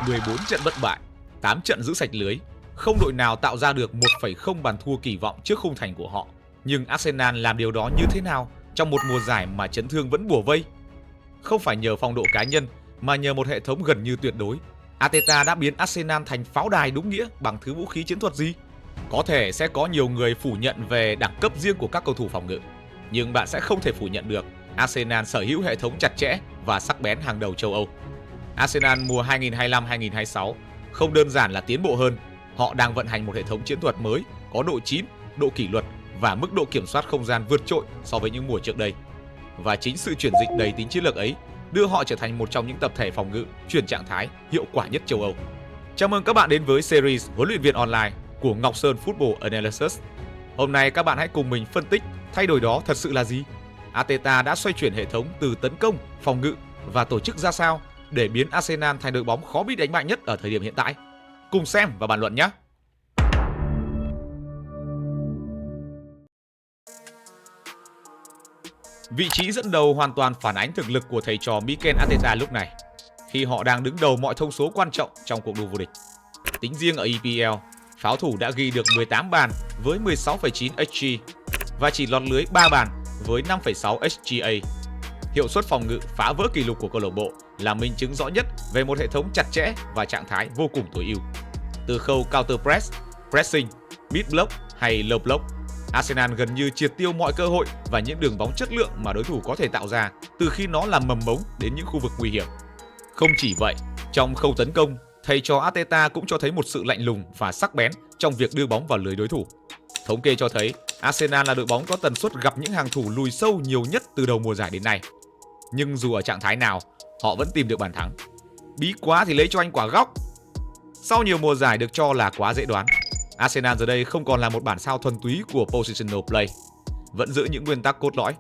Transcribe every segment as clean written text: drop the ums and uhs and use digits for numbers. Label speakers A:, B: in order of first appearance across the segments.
A: 14 trận bất bại, 8 trận giữ sạch lưới, không đội nào tạo ra được 1,0 bàn thua kỳ vọng trước khung thành của họ. Nhưng Arsenal làm điều đó như thế nào trong một mùa giải mà chấn thương vẫn bủa vây? Không phải nhờ phong độ cá nhân mà nhờ một hệ thống gần như tuyệt đối. Arteta đã biến Arsenal thành pháo đài đúng nghĩa bằng thứ vũ khí chiến thuật gì? Có thể sẽ có nhiều người phủ nhận về đẳng cấp riêng của các cầu thủ phòng ngự, nhưng bạn sẽ không thể phủ nhận được Arsenal sở hữu hệ thống chặt chẽ và sắc bén hàng đầu châu Âu. Arsenal mùa 2025-2026 không đơn giản là tiến bộ hơn, họ đang vận hành một hệ thống chiến thuật mới có độ chín, độ kỷ luật và mức độ kiểm soát không gian vượt trội so với những mùa trước đây. Và chính sự chuyển dịch đầy tính chiến lược ấy đưa họ trở thành một trong những tập thể phòng ngự chuyển trạng thái hiệu quả nhất châu Âu. Chào mừng các bạn đến với series huấn luyện viên online của Ngọc Sơn Football Analysis. Hôm nay các bạn hãy cùng mình phân tích thay đổi đó thật sự là gì? Arteta đã xoay chuyển hệ thống từ tấn công, phòng ngự và tổ chức ra sao để biến Arsenal thành đội bóng khó bị đánh bại nhất ở thời điểm hiện tại. Cùng xem và bàn luận nhé! Vị trí dẫn đầu hoàn toàn phản ánh thực lực của thầy trò Mikel Arteta lúc này, khi họ đang đứng đầu mọi thông số quan trọng trong cuộc đua vô địch. Tính riêng ở EPL, pháo thủ đã ghi được 18 bàn với 16,9 XG và chỉ lọt lưới 3 bàn với 5,6 XGA. Hiệu suất phòng ngự phá vỡ kỷ lục của câu lạc bộ là minh chứng rõ nhất về một hệ thống chặt chẽ và trạng thái vô cùng tối ưu. Từ khâu counter press, pressing, mid block hay low block, Arsenal gần như triệt tiêu mọi cơ hội và những đường bóng chất lượng mà đối thủ có thể tạo ra từ khi nó làm mầm mống đến những khu vực nguy hiểm. Không chỉ vậy, trong khâu tấn công, thầy trò Arteta cũng cho thấy một sự lạnh lùng và sắc bén trong việc đưa bóng vào lưới đối thủ. Thống kê cho thấy Arsenal là đội bóng có tần suất gặp những hàng thủ lùi sâu nhiều nhất từ đầu mùa giải đến nay. Nhưng dù ở trạng thái nào, họ vẫn tìm được bàn thắng. Bí quá thì lấy cho anh quả góc. Sau nhiều mùa giải được cho là quá dễ đoán, Arsenal giờ đây không còn là một bản sao thuần túy của positional play, vẫn giữ những nguyên tắc cốt lõi,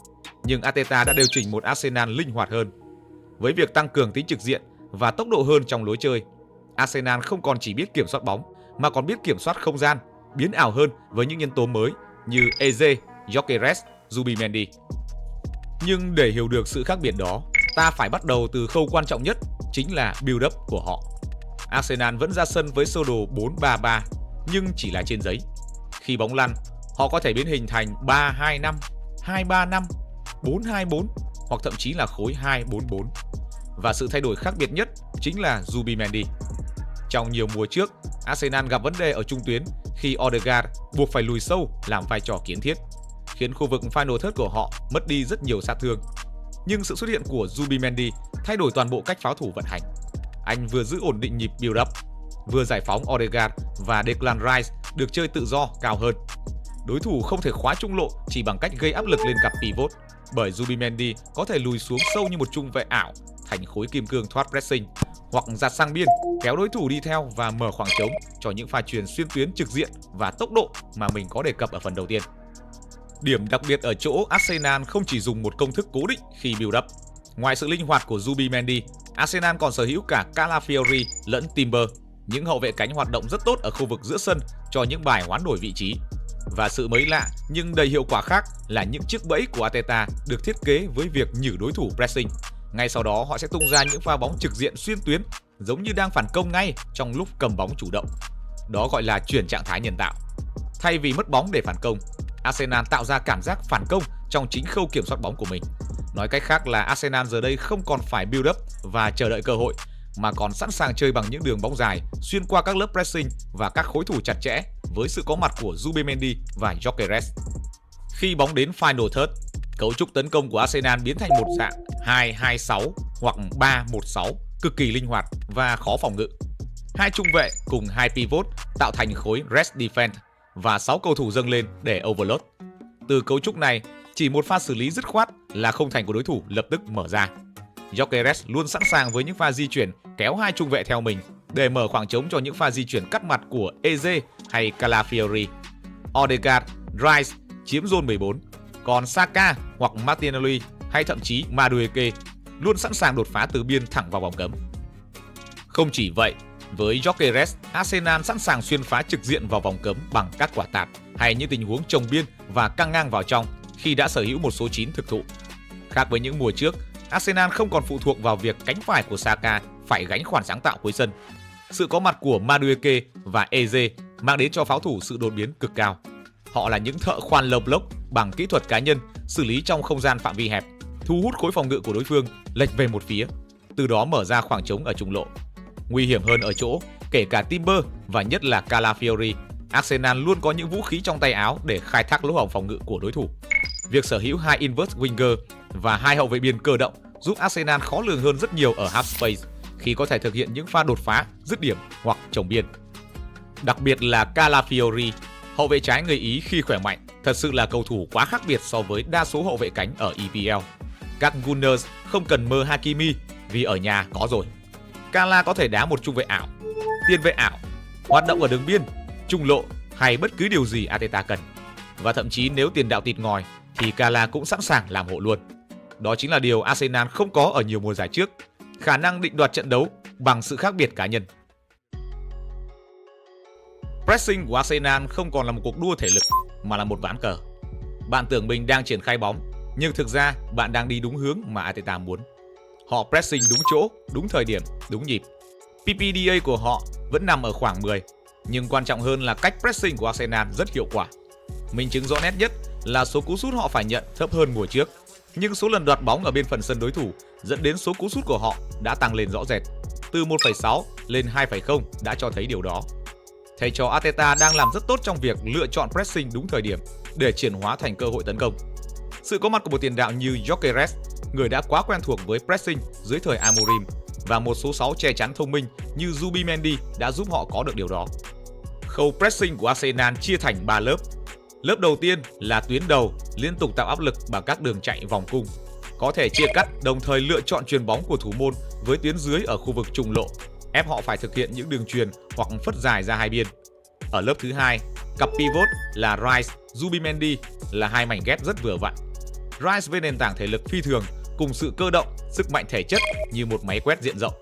A: nhưng Arteta đã điều chỉnh một Arsenal linh hoạt hơn. Với việc tăng cường tính trực diện và tốc độ hơn trong lối chơi, Arsenal không còn chỉ biết kiểm soát bóng mà còn biết kiểm soát không gian, biến ảo hơn với những nhân tố mới như Eze, Gyökeres, Zubimendi. Nhưng để hiểu được sự khác biệt đó, ta phải bắt đầu từ khâu quan trọng nhất, chính là build-up của họ. Arsenal vẫn ra sân với sơ đồ 4-3-3, nhưng chỉ là trên giấy. Khi bóng lăn, họ có thể biến hình thành 3-2-5, 2-3-5, 4-2-4 hoặc thậm chí là khối 2-4-4. Và sự thay đổi khác biệt nhất chính là Zubimendi. Trong nhiều mùa trước, Arsenal gặp vấn đề ở trung tuyến khi Odegaard buộc phải lùi sâu làm vai trò kiến thiết, khiến khu vực final third của họ mất đi rất nhiều sát thương. Nhưng sự xuất hiện của Zubimendi thay đổi toàn bộ cách pháo thủ vận hành. Anh vừa giữ ổn định nhịp build-up, vừa giải phóng Odegaard và Declan Rice được chơi tự do cao hơn. Đối thủ không thể khóa trung lộ chỉ bằng cách gây áp lực lên cặp pivot, bởi Zubimendi có thể lùi xuống sâu như một trung vệ ảo thành khối kim cương thoát pressing, hoặc giạt sang biên kéo đối thủ đi theo và mở khoảng trống cho những pha chuyền xuyên tuyến trực diện và tốc độ mà mình có đề cập ở phần đầu tiên. Điểm đặc biệt ở chỗ Arsenal không chỉ dùng một công thức cố định khi build up. Ngoài sự linh hoạt của Zubimendi, Arsenal còn sở hữu cả Calafiori lẫn Timber, những hậu vệ cánh hoạt động rất tốt ở khu vực giữa sân cho những bài hoán đổi vị trí. Và sự mới lạ nhưng đầy hiệu quả khác là những chiếc bẫy của Arteta được thiết kế với việc nhử đối thủ pressing. Ngay sau đó họ sẽ tung ra những pha bóng trực diện xuyên tuyến, giống như đang phản công ngay trong lúc cầm bóng chủ động. Đó gọi là chuyển trạng thái nhân tạo. Thay vì mất bóng để phản công, Arsenal tạo ra cảm giác phản công trong chính khâu kiểm soát bóng của mình. Nói cách khác là Arsenal giờ đây không còn phải build up và chờ đợi cơ hội, mà còn sẵn sàng chơi bằng những đường bóng dài xuyên qua các lớp pressing và các khối thủ chặt chẽ với sự có mặt của Zubimendi và Gyökeres. Khi bóng đến final third, cấu trúc tấn công của Arsenal biến thành một dạng 2-2-6 hoặc 3-1-6 cực kỳ linh hoạt và khó phòng ngự. Hai trung vệ cùng hai pivot tạo thành khối rest defense và 6 cầu thủ dâng lên để overload. Từ cấu trúc này, chỉ một pha xử lý dứt khoát là không thành của đối thủ lập tức mở ra. Gyökeres luôn sẵn sàng với những pha di chuyển kéo hai trung vệ theo mình để mở khoảng trống cho những pha di chuyển cắt mặt của Eze hay Calafiori. Odegaard, Rice chiếm zone 14, còn Saka hoặc Martinelli hay thậm chí Madueke luôn sẵn sàng đột phá từ biên thẳng vào vòng cấm. Không chỉ vậy, với Gyökeres, Arsenal sẵn sàng xuyên phá trực diện vào vòng cấm bằng các quả tạt hay những tình huống chồng biên và căng ngang vào trong khi đã sở hữu một số 9 thực thụ. Khác với những mùa trước, Arsenal không còn phụ thuộc vào việc cánh phải của Saka phải gánh khoản sáng tạo cuối sân. Sự có mặt của Madueke và Eze mang đến cho pháo thủ sự đột biến cực cao. Họ là những thợ khoan low block bằng kỹ thuật cá nhân, xử lý trong không gian phạm vi hẹp, thu hút khối phòng ngự của đối phương lệch về một phía, từ đó mở ra khoảng trống ở trung lộ. Nguy hiểm hơn ở chỗ, kể cả Timber và nhất là Calafiori, Arsenal luôn có những vũ khí trong tay áo để khai thác lỗ hổng phòng ngự của đối thủ. Việc sở hữu hai inverse winger và hai hậu vệ biên cơ động giúp Arsenal khó lường hơn rất nhiều ở half space khi có thể thực hiện những pha đột phá, dứt điểm hoặc chồng biên. Đặc biệt là Calafiori, hậu vệ trái người Ý khi khỏe mạnh, thật sự là cầu thủ quá khác biệt so với đa số hậu vệ cánh ở EPL. Các Gunners không cần mơ Hakimi vì ở nhà có rồi. Cala có thể đá một trung vệ ảo, tiền vệ ảo, hoạt động ở đường biên, trung lộ hay bất cứ điều gì Arteta cần. Và thậm chí nếu tiền đạo tịt ngòi thì Cala cũng sẵn sàng làm hộ luôn. Đó chính là điều Arsenal không có ở nhiều mùa giải trước, khả năng định đoạt trận đấu bằng sự khác biệt cá nhân. Pressing của Arsenal không còn là một cuộc đua thể lực mà là một ván cờ. Bạn tưởng mình đang triển khai bóng, nhưng thực ra bạn đang đi đúng hướng mà Arteta muốn. Họ pressing đúng chỗ, đúng thời điểm, đúng nhịp. PPDA của họ vẫn nằm ở khoảng 10, nhưng quan trọng hơn là cách pressing của Arsenal rất hiệu quả. Minh chứng rõ nét nhất là số cú sút họ phải nhận thấp hơn mùa trước, nhưng số lần đoạt bóng ở bên phần sân đối thủ dẫn đến số cú sút của họ đã tăng lên rõ rệt. Từ 1,6 lên 2,0 đã cho thấy điều đó. Thầy trò Arteta đang làm rất tốt trong việc lựa chọn pressing đúng thời điểm để chuyển hóa thành cơ hội tấn công. Sự có mặt của một tiền đạo như Gyökeres, người đã quá quen thuộc với pressing dưới thời Amorim, và một số 6 che chắn thông minh như Zubimendi đã giúp họ có được điều đó. Khâu pressing của Arsenal chia thành 3 lớp. Lớp đầu tiên là tuyến đầu liên tục tạo áp lực bằng các đường chạy vòng cung, có thể chia cắt đồng thời lựa chọn chuyền bóng của thủ môn với tuyến dưới ở khu vực trung lộ, ép họ phải thực hiện những đường chuyền hoặc phất dài ra hai biên. Ở lớp thứ hai, cặp pivot là Rice, Zubimendi là hai mảnh ghép rất vừa vặn. Rice với nền tảng thể lực phi thường cùng sự cơ động, sức mạnh thể chất như một máy quét diện rộng.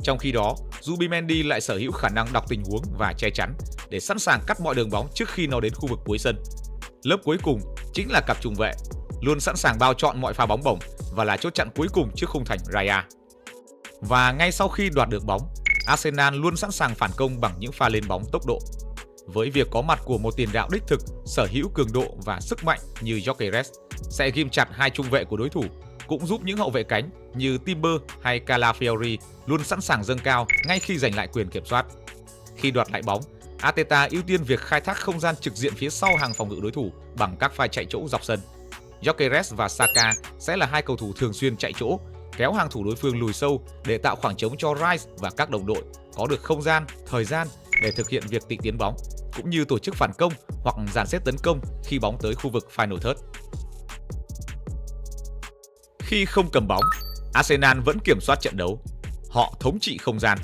A: Trong khi đó, Zubimendi lại sở hữu khả năng đọc tình huống và che chắn để sẵn sàng cắt mọi đường bóng trước khi nó đến khu vực cuối sân. Lớp cuối cùng chính là cặp trung vệ, luôn sẵn sàng bao trọn mọi pha bóng bổng và là chốt chặn cuối cùng trước khung thành Raya. Và ngay sau khi đoạt được bóng, Arsenal luôn sẵn sàng phản công bằng những pha lên bóng tốc độ. Với việc có mặt của một tiền đạo đích thực, sở hữu cường độ và sức mạnh như Gyökeres sẽ ghim chặt hai trung vệ của đối thủ, cũng giúp những hậu vệ cánh như Timber hay Calafiori luôn sẵn sàng dâng cao ngay khi giành lại quyền kiểm soát. Khi đoạt lại bóng, Arteta ưu tiên việc khai thác không gian trực diện phía sau hàng phòng ngự đối thủ bằng các pha chạy chỗ dọc sân. Gyökeres và Saka sẽ là hai cầu thủ thường xuyên chạy chỗ, kéo hàng thủ đối phương lùi sâu để tạo khoảng trống cho Rice và các đồng đội có được không gian, thời gian để thực hiện việc tị tiến bóng, cũng như tổ chức phản công hoặc dàn xếp tấn công khi bóng tới khu vực final third. Khi không cầm bóng, Arsenal vẫn kiểm soát trận đấu. Họ thống trị không gian.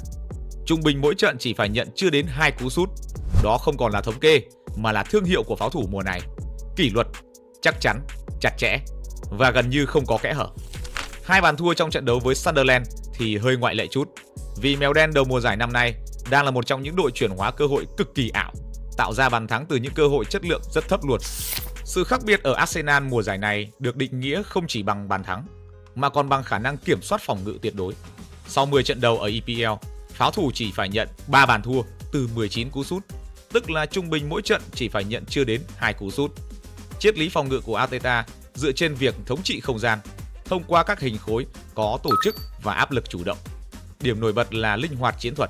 A: Trung bình mỗi trận chỉ phải nhận chưa đến 2 cú sút. Đó không còn là thống kê mà là thương hiệu của pháo thủ mùa này. Kỷ luật, chắc chắn, chặt chẽ và gần như không có kẽ hở. 2 bàn thua trong trận đấu với Sunderland thì hơi ngoại lệ chút, vì mèo đen đầu mùa giải năm nay đang là một trong những đội chuyển hóa cơ hội cực kỳ ảo, tạo ra bàn thắng từ những cơ hội chất lượng rất thấp luôn. Sự khác biệt ở Arsenal mùa giải này được định nghĩa không chỉ bằng bàn thắng, mà còn bằng khả năng kiểm soát phòng ngự tuyệt đối. Sau 10 trận đầu ở EPL, pháo thủ chỉ phải nhận 3 bàn thua từ 19 cú sút, tức là trung bình mỗi trận chỉ phải nhận chưa đến 2 cú sút. Triết lý phòng ngự của Arteta dựa trên việc thống trị không gian, thông qua các hình khối có tổ chức và áp lực chủ động. Điểm nổi bật là linh hoạt chiến thuật,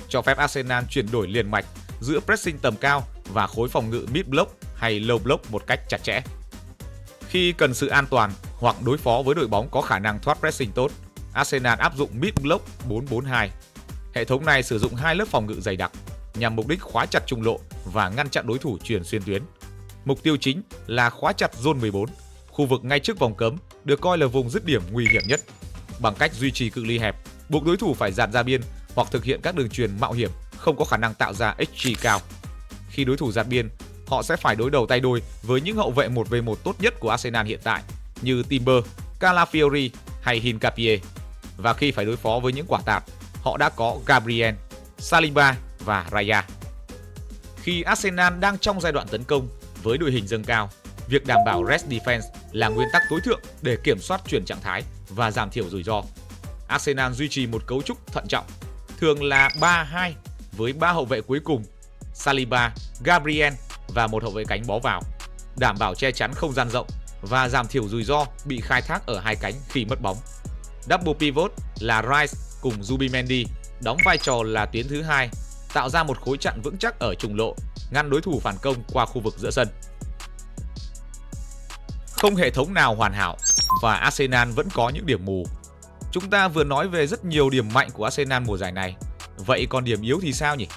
A: cho phép Arsenal chuyển đổi liền mạch giữa pressing tầm cao và khối phòng ngự mid block hay low block một cách chặt chẽ. Khi cần sự an toàn hoặc đối phó với đội bóng có khả năng thoát pressing tốt, Arsenal áp dụng mid block 4-4-2. Hệ thống này sử dụng 2 lớp phòng ngự dày đặc nhằm mục đích khóa chặt trung lộ và ngăn chặn đối thủ chuyền xuyên tuyến. Mục tiêu chính là khóa chặt zone 14, khu vực ngay trước vòng cấm được coi là vùng dứt điểm nguy hiểm nhất. Bằng cách duy trì cự ly hẹp, buộc đối thủ phải dạt ra biên hoặc thực hiện các đường chuyền mạo hiểm không có khả năng tạo ra XG cao. Khi đối thủ dạt biên, họ sẽ phải đối đầu tay đôi với những hậu vệ 1v1 tốt nhất của Arsenal hiện tại như Timber, Calafiori hay Hincapie. Và khi phải đối phó với những quả tạt, họ đã có Gabriel, Saliba và Raya. Khi Arsenal đang trong giai đoạn tấn công với đội hình dâng cao, việc đảm bảo rest defense là nguyên tắc tối thượng để kiểm soát chuyển trạng thái và giảm thiểu rủi ro. Arsenal duy trì một cấu trúc thận trọng, thường là 3-2 với 3 hậu vệ cuối cùng, Saliba, Gabriel và một hậu vệ cánh bó vào, đảm bảo che chắn không gian rộng và giảm thiểu rủi ro bị khai thác ở hai cánh khi mất bóng. Double pivot là Rice cùng Zubimendi đóng vai trò là tuyến thứ hai, tạo ra một khối chặn vững chắc ở trung lộ, ngăn đối thủ phản công qua khu vực giữa sân. Không hệ thống nào hoàn hảo và Arsenal vẫn có những điểm mù. Chúng ta vừa nói về rất nhiều điểm mạnh của Arsenal mùa giải này. Vậy còn điểm yếu thì sao nhỉ?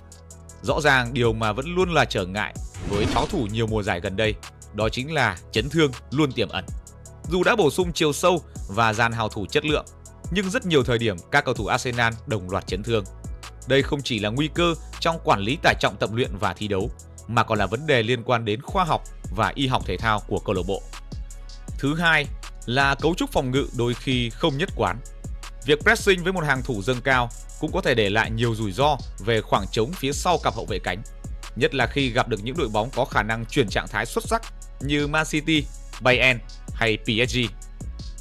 A: Rõ ràng điều mà vẫn luôn là trở ngại với pháo thủ nhiều mùa giải gần đây, đó chính là chấn thương luôn tiềm ẩn. Dù đã bổ sung chiều sâu và dàn hào thủ chất lượng, nhưng rất nhiều thời điểm các cầu thủ Arsenal đồng loạt chấn thương. Đây không chỉ là nguy cơ trong quản lý tải trọng tập luyện và thi đấu, mà còn là vấn đề liên quan đến khoa học và y học thể thao của câu lạc bộ. Thứ hai là cấu trúc phòng ngự đôi khi không nhất quán. Việc pressing với một hàng thủ dâng cao cũng có thể để lại nhiều rủi ro về khoảng trống phía sau cặp hậu vệ cánh, nhất là khi gặp được những đội bóng có khả năng chuyển trạng thái xuất sắc như Man City, Bayern hay PSG.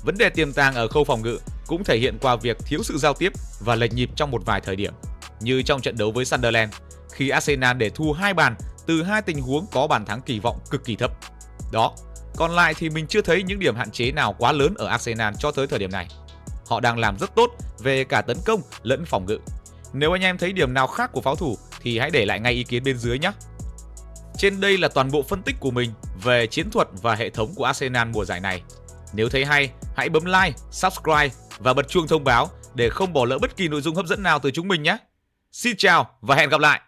A: Vấn đề tiềm tàng ở khâu phòng ngự cũng thể hiện qua việc thiếu sự giao tiếp và lệch nhịp trong một vài thời điểm, như trong trận đấu với Sunderland khi Arsenal để thua 2 bàn từ 2 tình huống có bàn thắng kỳ vọng cực kỳ thấp. Đó, còn lại thì mình chưa thấy những điểm hạn chế nào quá lớn ở Arsenal cho tới thời điểm này. Họ đang làm rất tốt về cả tấn công lẫn phòng ngự. Nếu anh em thấy điểm nào khác của pháo thủ thì hãy để lại ngay ý kiến bên dưới nhé. Trên đây là toàn bộ phân tích của mình về chiến thuật và hệ thống của Arsenal mùa giải này. Nếu thấy hay, hãy bấm like, subscribe và bật chuông thông báo để không bỏ lỡ bất kỳ nội dung hấp dẫn nào từ chúng mình nhé. Xin chào và hẹn gặp lại!